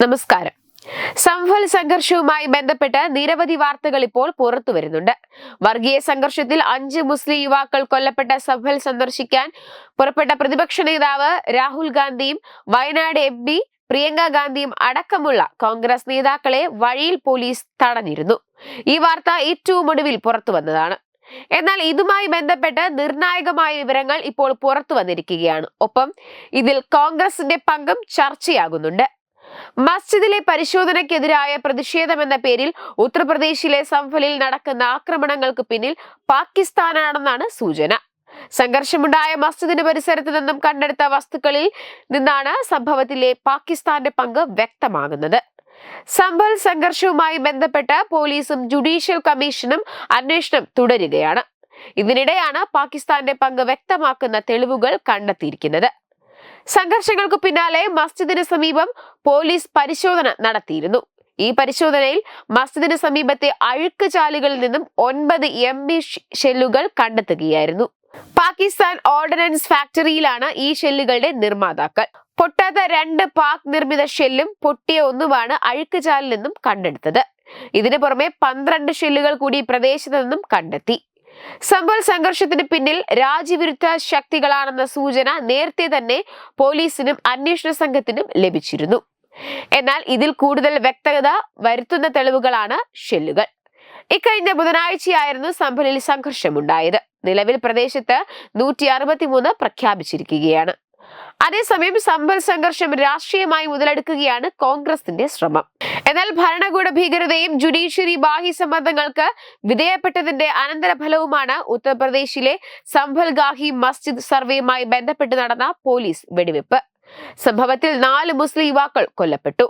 നമസ്കാരം. സംഭൽ സംഘർഷവുമായി ബന്ധപ്പെട്ട് നിരവധി വാർത്തകൾ ഇപ്പോൾ പുറത്തു വരുന്നുണ്ട്. വർഗീയ സംഘർഷത്തിൽ 5 മുസ്ലിം യുവാക്കൾ കൊല്ലപ്പെട്ട സംഭൽ സന്ദർശിക്കാൻ പുറപ്പെട്ട പ്രതിപക്ഷ നേതാവ് രാഹുൽ ഗാന്ധിയും വയനാട് MP പ്രിയങ്ക ഗാന്ധിയും അടക്കമുള്ള കോൺഗ്രസ് നേതാക്കളെ വഴിയിൽ പോലീസ് തടഞ്ഞിരുന്നു. ഈ വാർത്ത ഏറ്റവും ഒടുവിൽ പുറത്തു വന്നതാണ്. എന്നാൽ ഇതുമായി ബന്ധപ്പെട്ട് നിർണായകമായ വിവരങ്ങൾ ഇപ്പോൾ പുറത്തു വന്നിരിക്കുകയാണ്. ഒപ്പം ഇതിൽ കോൺഗ്രസിന്റെ പങ്കും ചർച്ചയാകുന്നുണ്ട്. മസ്ജിദിലെ പരിശോധനയ്ക്കെതിരായ പ്രതിഷേധമെന്ന പേരിൽ ഉത്തർപ്രദേശിലെ സംഭലിൽ നടക്കുന്ന ആക്രമണങ്ങൾക്ക് പിന്നിൽ പാകിസ്ഥാനാണെന്നാണ് സൂചന. സംഘർഷമുണ്ടായ മസ്ജിദിന് പരിസരത്ത് നിന്നും കണ്ടെടുത്ത വസ്തുക്കളിൽ നിന്നാണ് സംഭവത്തിലെ പാകിസ്ഥാന്റെ പങ്ക് വ്യക്തമാകുന്നത്. സംഭൽ സംഘർഷവുമായി ബന്ധപ്പെട്ട് പോലീസും ജുഡീഷ്യൽ കമ്മീഷനും അന്വേഷണം തുടരുകയാണ്. ഇതിനിടെയാണ് പാകിസ്ഥാന്റെ പങ്ക് വ്യക്തമാക്കുന്ന തെളിവുകൾ കണ്ടെത്തിയിരിക്കുന്നത്. സംഘർഷങ്ങൾക്ക് പിന്നാലെ മസ്ജിദിന് സമീപം പോലീസ് പരിശോധന നടത്തിയിരുന്നു. ഈ പരിശോധനയിൽ മസ്ജിദിന് സമീപത്തെ അഴുക്ക് ചാലുകളിൽ നിന്നും 9 MB ഷെല്ലുകൾ കണ്ടെത്തുകയായിരുന്നു. പാകിസ്ഥാൻ ഓർഡിനൻസ് ഫാക്ടറിയിലാണ് ഈ ഷെല്ലുകളുടെ നിർമ്മാതാക്കൾ. പൊട്ടാത്ത 2 പാക് നിർമ്മിത ഷെല്ലും പൊട്ടിയ ഒന്നുമാണ് അഴുക്ക് ചാലിൽ നിന്നും കണ്ടെടുത്തത്. ഇതിനു പുറമെ 12 ഷെല്ലുകൾ കൂടി പ്രദേശത്ത് നിന്നും കണ്ടെത്തി. സംഭൽ സംഘർഷത്തിന് പിന്നിൽ രാജ്യവിരുദ്ധ ശക്തികളാണെന്ന സൂചന നേരത്തെ തന്നെ പോലീസിനും അന്വേഷണ സംഘത്തിനും ലഭിച്ചിരുന്നു. എന്നാൽ ഇതിൽ കൂടുതൽ വ്യക്തത വരുത്തുന്ന തെളിവുകളാണ് ഷെല്ലുകൾ. ഇക്കഴിഞ്ഞ ബുധനാഴ്ചയായിരുന്നു സംഭലിൽ സംഘർഷമുണ്ടായത്. നിലവിൽ പ്രദേശത്ത് 163 പ്രഖ്യാപിച്ചിരിക്കുകയാണ്. അതേസമയം സംഭൽ സംഘർഷം രാഷ്ട്രീയമായി മുതലെടുക്കുകയാണ് കോൺഗ്രസിന്റെ ശ്രമം. എന്നാൽ ഭരണകൂട ഭീകരതയും ജുഡീഷ്യറി ബാഹ്യ സമ്മർദ്ദങ്ങൾക്ക് വിധേയപ്പെട്ടതിന്റെ അനന്തരഫലവുമാണ് ഉത്തർപ്രദേശിലെ സംഭൽ ഗാഹി മസ്ജിദ് സർവേയുമായി ബന്ധപ്പെട്ട് നടന്ന പോലീസ് വെടിവെപ്പ്. സംഭവത്തിൽ 4 മുസ്ലിം യുവാക്കൾ കൊല്ലപ്പെട്ടു.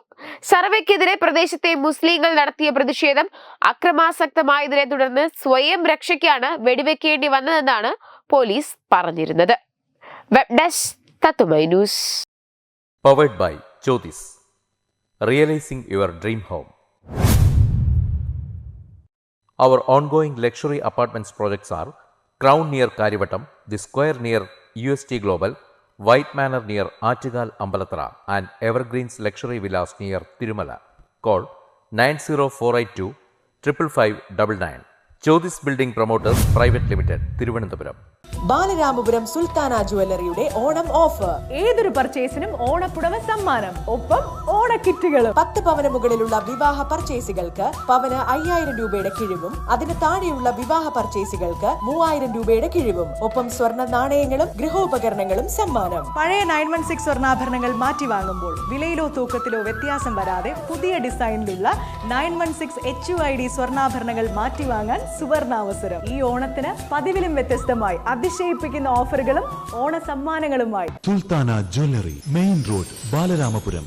സർവേക്കെതിരെ പ്രദേശത്തെ മുസ്ലിങ്ങൾ നടത്തിയ പ്രതിഷേധം അക്രമാസക്തമായതിനെ തുടർന്ന് സ്വയം രക്ഷയ്ക്കാണ് വെടിവെക്കേണ്ടി വന്നതെന്നാണ് പോലീസ് പറഞ്ഞിരുന്നത്. വെബ് ഡെസ്ക് തത്തുമൈ news. Powered by Jyotis. Realizing your dream home. Our ongoing luxury apartments projects are Crown near Karivattam, The Square near UST Global, White Manor near Achigal Ambalatra, and Evergreens Luxury Villas near Tirumala. Call 90482 55599. Jyotis Building Promoters Private Limited, Thiruvananthapuram. Balaramapuram Sultana ജ്വല്ലറിയുടെ Onam offer. ഏതൊരു പർച്ചേസിനും ഓണപ്പുടവ സമ്മാനം, ഒപ്പം ഓണക്കിറ്റുകളും. 10 പവന് മുകളിലുള്ള വിവാഹ പർച്ചേസുകൾക്ക് പവന് 5000 രൂപയുടെ കിഴിവും, അതിന് താഴെയുള്ള വിവാഹ പർച്ചേസുകൾക്ക് 3000 രൂപയുടെ കിഴിവും, ഒപ്പം സ്വർണ്ണ നാണയങ്ങളും ഗൃഹോപകരണങ്ങളും സമ്മാനം. പഴയ 916 സ്വർണ്ണാഭരണങ്ങൾ മാറ്റി വാങ്ങുമ്പോൾ വിലയിലോ തൂക്കത്തിലോ വ്യത്യാസം വരാതെ പുതിയ ഡിസൈനിലുള്ള 916 HUID സ്വർണ്ണാഭരണങ്ങൾ മാറ്റി വാങ്ങാൻ സുവർണാവസരം. ഈ ഓണത്തിന് പതിവിലും വ്യത്യസ്തമായി അതിശയിപ്പിക്കുന്ന ഓഫറുകളും ഓണ സമ്മാനങ്ങളുമായി Sultana jewellery, main road, Balaramapuram.